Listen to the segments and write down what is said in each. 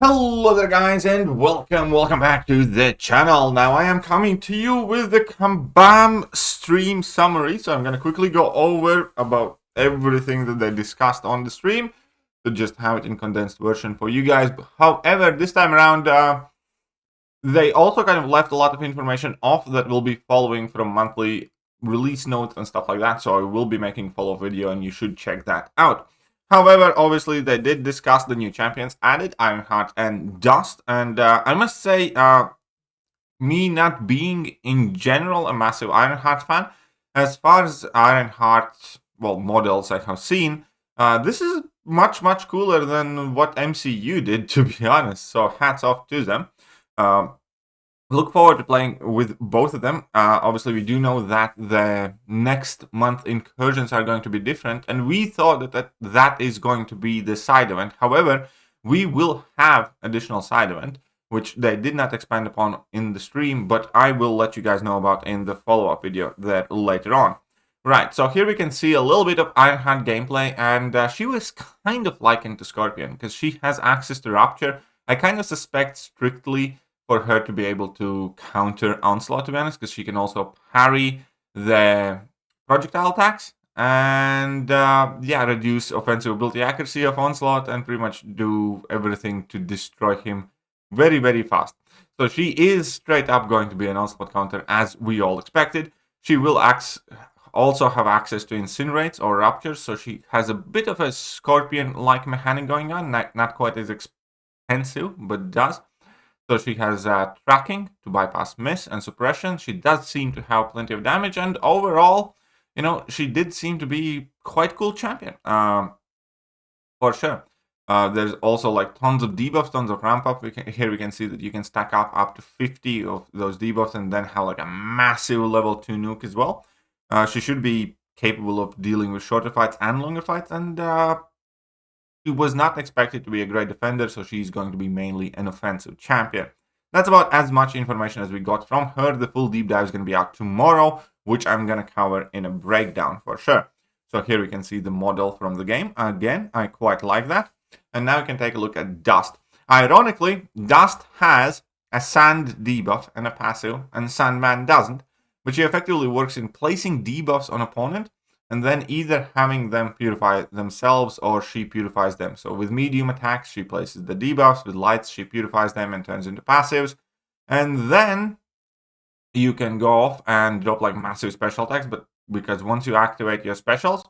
Hello there guys and welcome back to the channel. Now I am coming to you with the Kabam stream summary. So I'm going to quickly go over about everything that they discussed on the stream to just have it in condensed version for you guys. However, this time around they also kind of left a lot of information off that will be following from monthly release notes and stuff like that. So I will be making a follow-up video and you should check that out. However, obviously, they did discuss the new champions added, Ironheart and Dust. And I must say, me not being, in general, a massive Ironheart fan, as far as Ironheart, models I have seen, this is much cooler than what MCU did, to be honest. So hats off to them. Look forward to playing with both of them. Obviously, we do know that the next month incursions are going to be different, and we thought that is going to be the side event. However, we will have additional side event, which they did not expand upon in the stream, but I will let you guys know about in the follow-up video that later on. Right, so here we can see a little bit of Ironheart gameplay, and she was kind of likened to Scorpion, because she has access to Rapture. I kind of suspect strictly for her to be able to counter Onslaught, to be honest, because she can also parry the projectile attacks and reduce offensive ability accuracy of Onslaught and pretty much do everything to destroy him very fast. So she is straight up going to be an Onslaught counter, as we all expected. She will also have access to Incinerates or Raptures, so she has a bit of a Scorpion-like mechanic going on, not quite as expensive, but does. So she has tracking to bypass miss and suppression. She does seem to have plenty of damage, and overall, she did seem to be quite cool champion, for sure. There's also like tons of debuffs, tons of ramp up. Here we can see that you can stack up to 50 of those debuffs and then have like a massive level 2 nuke as well. She should be capable of dealing with shorter fights and longer fights, and she was not expected to be a great defender, so she's going to be mainly an offensive champion. That's about as much information as we got from her. The full deep dive is going to be out tomorrow, which I'm going to cover in a breakdown for sure. So here we can see the model from the game. Again, I quite like that. And now we can take a look at Dust. Ironically, Dust has a Sand debuff and a passive, and Sandman doesn't. But she effectively works in placing debuffs on opponent, and then either having them purify themselves or she purifies them. So with medium attacks, she places the debuffs. With lights, she purifies them and turns into passives. And then you can go off and drop like massive special attacks. But because once you activate your specials,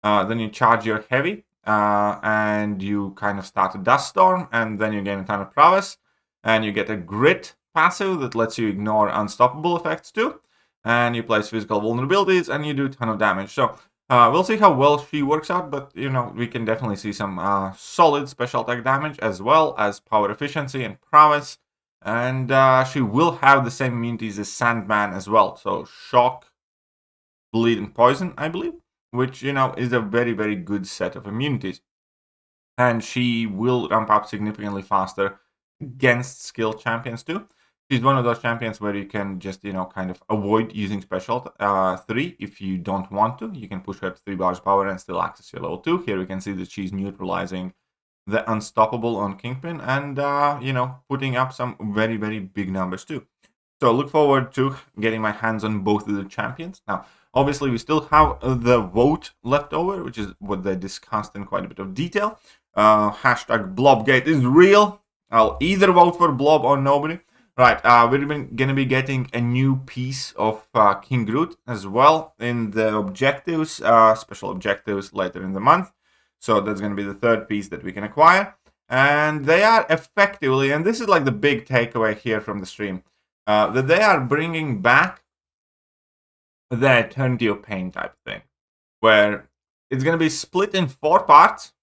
then you charge your heavy and you kind of start a dust storm. And then you gain a ton of prowess. And you get a grit passive that lets you ignore unstoppable effects too. And you place physical vulnerabilities, and you do a ton of damage. So we'll see how well she works out, but we can definitely see some solid special attack damage as well as power efficiency and prowess. And she will have the same immunities as Sandman as well. So shock, bleed, and poison, I believe, which is a very good set of immunities. And she will ramp up significantly faster against skilled champions too. She's one of those champions where you can just, kind of avoid using special 3 if you don't want to. You can push her to 3 bars power and still access your level 2. Here we can see that she's neutralizing the Unstoppable on Kingpin and, putting up some very big numbers too. So look forward to getting my hands on both of the champions. Now, obviously, we still have the vote left over, which is what they discussed in quite a bit of detail. Hashtag Blobgate is real. I'll either vote for Blob or nobody. Right, we're going to be getting a new piece of King Groot as well in the objectives, special objectives later in the month. So that's going to be the third piece that we can acquire. And they are effectively, and this is like the big takeaway here from the stream, that they are bringing back the Eternity of Pain type thing, where it's going to be split in 4 parts,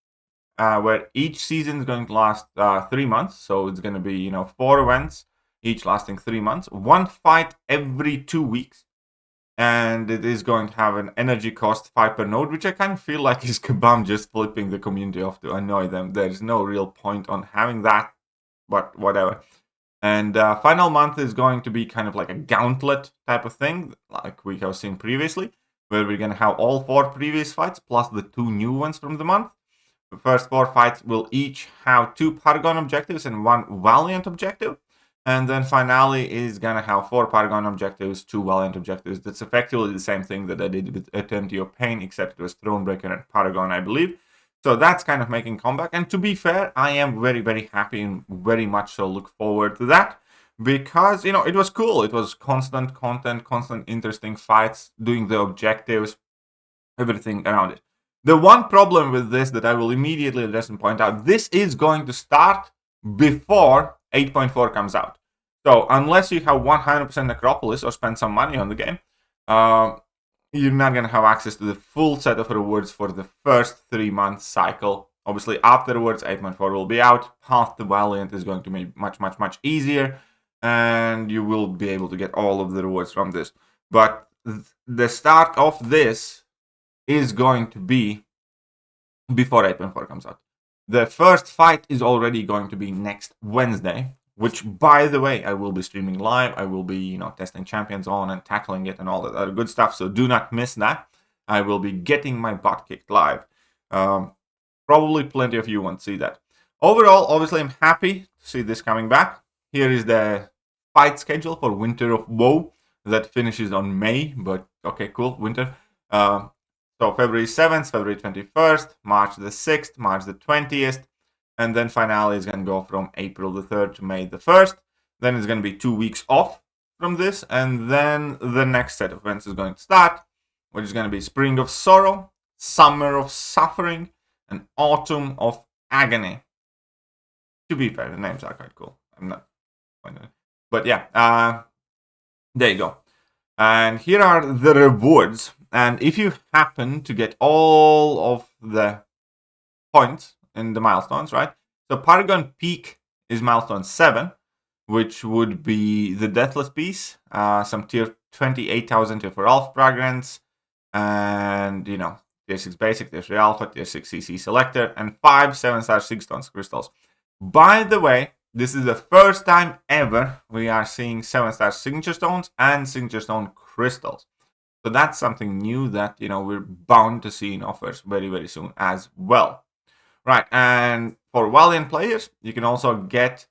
where each season is going to last 3 months. So it's going to be, 4 events, each lasting 3 months, 1 fight every 2 weeks, and it is going to have an energy cost 5 per node, which I kind of feel like is Kabam just flipping the community off to annoy them. There's no real point on having that, but whatever. And final month is going to be kind of like a gauntlet type of thing, like we have seen previously, where we're going to have all 4 previous fights plus the 2 new ones from the month. first 4 fights will each have 2 Paragon objectives and 1 Valiant objective. And then finale is gonna have 4 Paragon objectives, 2 Valiant objectives. That's effectively the same thing that I did with Eternity of Pain, except it was Thronebreaker and Paragon, I believe. So that's kind of making comeback. And to be fair, I am very, very happy and very much so look forward to that. Because, you know, it was cool. It was constant content, constant interesting fights, doing the objectives, everything around it. The one problem with this that I will immediately address and point out, this is going to start before 8.4 comes out. So unless you have 100% Necropolis or spend some money on the game, you're not going to have access to the full set of rewards for the first 3-month cycle. Obviously, afterwards, 8.4 will be out. Path to Valiant is going to be much, much, much easier, and you will be able to get all of the rewards from this. But the start of this is going to be before 8.4 comes out. The first fight is already going to be next Wednesday, which, by the way, I will be streaming live. I will be, you know, testing champions on and tackling it and all that other good stuff. So do not miss that. I will be getting my butt kicked live. Probably plenty of you won't see that. Overall, obviously, I'm happy to see this coming back. Here is the fight schedule for Winter of Woe that finishes on May, but okay, cool, winter. So February 7th, February 21st, March the 6th, March the 20th, and then finale is going to go from April the 3rd to May the 1st. Then it's going to be 2 weeks off from this, and then the next set of events is going to start, which is going to be Spring of Sorrow, Summer of Suffering, and Autumn of Agony. To be fair, the names are quite cool. I'm not pointing it. But yeah, there you go. And here are the rewards. And if you happen to get all of the points in the milestones, right? So Paragon Peak is milestone 7, which would be the Deathless Piece, some tier 28,000 tier 4 Alpha fragments, and, you know, tier 6 Basic, tier 3 Alpha, tier 6 CC Selector, and 5 7-star 6-stone crystals. By the way, this is the first time ever we are seeing 7-star Signature Stones and Signature Stone crystals. So that's something new that, you know, we're bound to see in offers very, very soon as well. Right, and for Valiant players, you can also get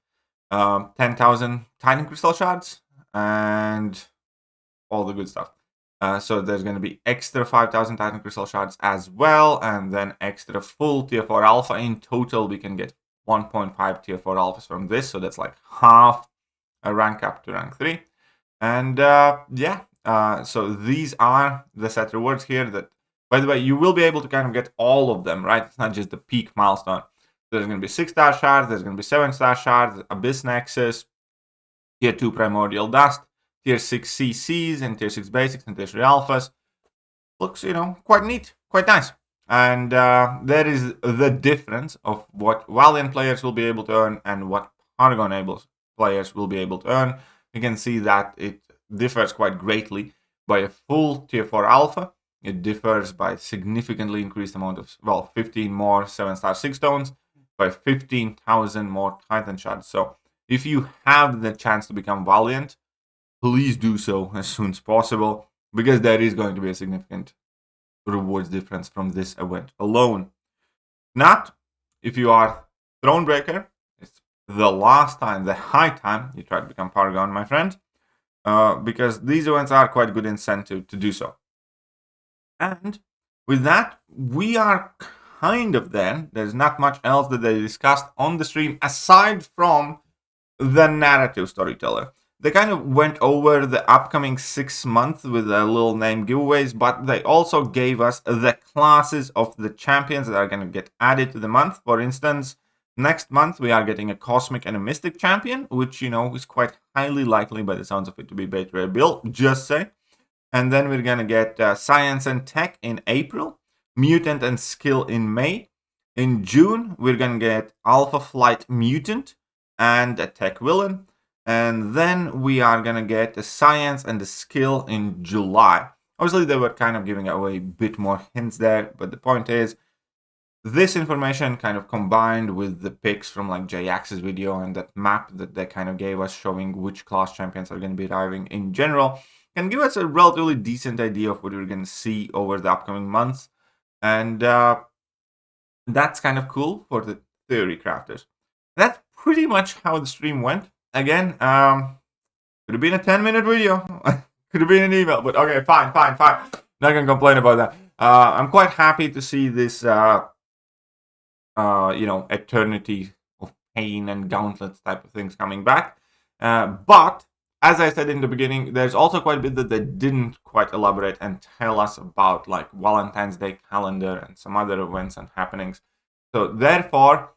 10,000 Titan Crystal Shards and all the good stuff. So there's going to be extra 5,000 Titan Crystal Shards as well, and then extra full tier 4 Alpha. In total, we can get 1.5 tier 4 Alphas from this, so that's like half a rank up to rank 3. And so these are the set rewards here that, by the way, you will be able to kind of get all of them, right? It's not just the peak milestone. There's going to be 6-star shards, there's going to be 7-star shards, Abyss Nexus, tier 2 Primordial Dust, tier 6 CCs, and tier 6 Basics, and tier 3 Alphas. Looks, you know, quite neat, quite nice. And there is the difference of what Valiant players will be able to earn and what Paragon players will be able to earn. You can see that it differs quite greatly. By a full tier 4 Alpha, it differs by significantly increased amount of, 15 more 7-star 6 stones, by 15,000 more Titan Shards. So if you have the chance to become Valiant, please do so as soon as possible, because there is going to be a significant rewards difference from this event alone. Not if you are Thronebreaker. It's the last time, the high time you try to become Paragon, my friend, because these events are quite good incentive to do so. And with that, we are kind of there. There's not much else that they discussed on the stream aside from the narrative storyteller. They kind of went over the upcoming 6 months with a little name giveaways, but they also gave us the classes of the champions that are going to get added to the month. For instance, next month we are getting a Cosmic and a Mystic champion, which, you know, is quite highly likely by the sounds of it to be beta rare build, just say. And then we're going to get Science and Tech in April, Mutant and Skill in May. In June, we're going to get Alpha Flight Mutant and a Tech Villain. And then we are going to get a Science and a Skill in July. Obviously, they were kind of giving away a bit more hints there, but the point is, this information kind of combined with the pics from like J-Axe's video and that map that they kind of gave us showing which class champions are going to be arriving in general, can give us a relatively decent idea of what we're going to see over the upcoming months. And That's kind of cool for the theory crafters. That's pretty much how the stream went. Again, could have been a 10-minute video. Could have been an email, but okay, fine. Not gonna complain about that. I'm quite happy to see this, eternity of pain and gauntlets type of things coming back. But as I said in the beginning, there's also quite a bit that they didn't quite elaborate and tell us about, like Valentine's Day calendar and some other events and happenings. So therefore,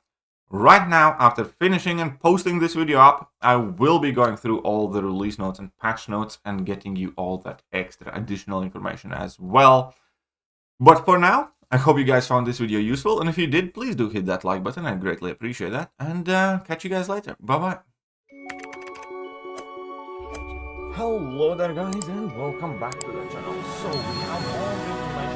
right now, after finishing and posting this video up, I will be going through all the release notes and patch notes and getting you all that extra additional information as well. But for now, I hope you guys found this video useful, and if you did, please do hit that like button. I'd greatly appreciate that. And catch you guys later. Bye-bye. Hello there, guys, and welcome back to the channel. So we have all the information